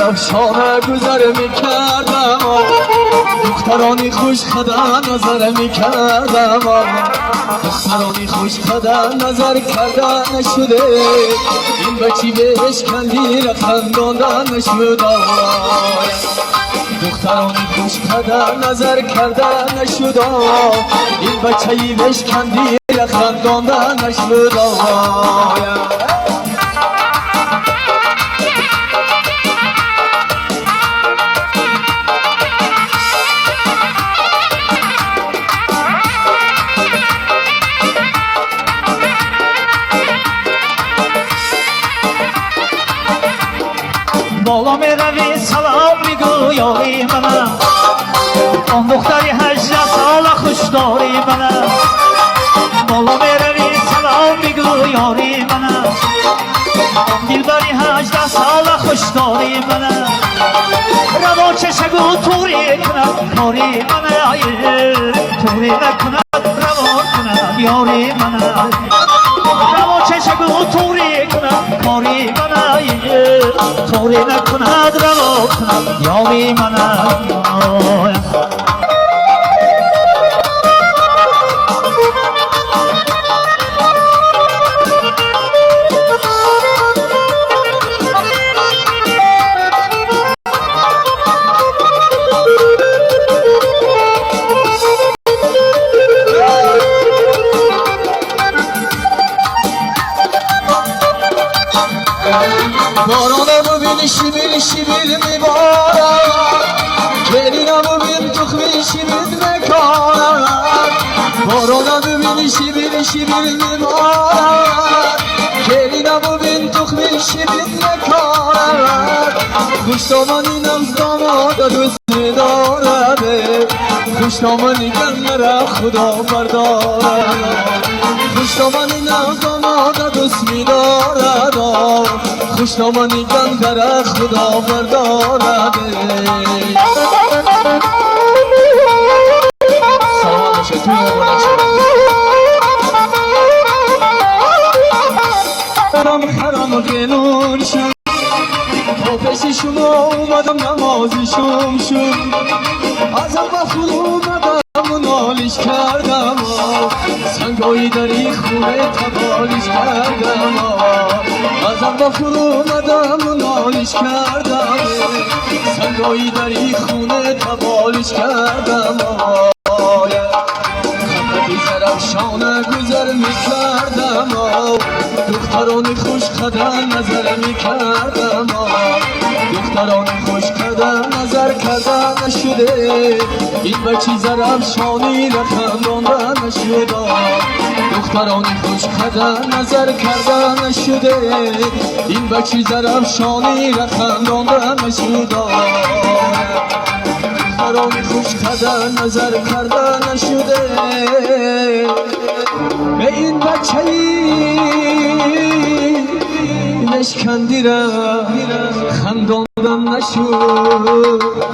درفشانه گذر میکردم دخترانی خوش خدا نظر میکردم دخترانی خوش خدا نظر کردن نشده این بچی بهش کندیر خنداندن نشده دخترانی خوش خدا نظر کردن نشده این بچه‌ای بهش کندیر خنداندن نشده بالا میروی سلام میگو یاری منم آن دختری 18 ساله خوش داری منم بالا میروی سلام میگو یاری منم آن دلبری 18 ساله خوش داری منم روا چشگو توری کنم کاری منم توری نکنم روا کنم یاری منم روا چشگو توری کنم کاری منم توری نکند روا کنم یاری منم بارانمو بین شیبیل شیبیل میبارد گلینمو بین تخمی شیبیل میکارد بارانمو بین شیبیل شیبیل میبارد گلینمو بین تخمی شیبیل میکارد خوشتامانی نمز داماد دوست میدارد خوشتامانی گنر خدا بردارد خوشتامانی نمز داماد دوست میدارد خوشنامانی گندر خدا بردارد سلامت توی حرام گلون شد با پیش شما اومدم نمازشم شد ازم بخون اومدم و نالیش کردم سنگایی داری خونه تبالیش کردم ازم بخون اومدم و نالیش کردم سنگایی داری خونه تبالیش کردم خطی زرفشانه گذر میکردم دخترانی خوش خدن نظر میکردم دخترانی خوش خدن نظر کردن نشده این بچی زرفشانی رخنداندن نشده دخترانی خوش خدن نظر کردن نشده این بچی زرفشانی رخنداندن نشده دخترانی خوش خدن نظر کردن نشده به این بچه‌ای نشکندیره خنداندن نشد.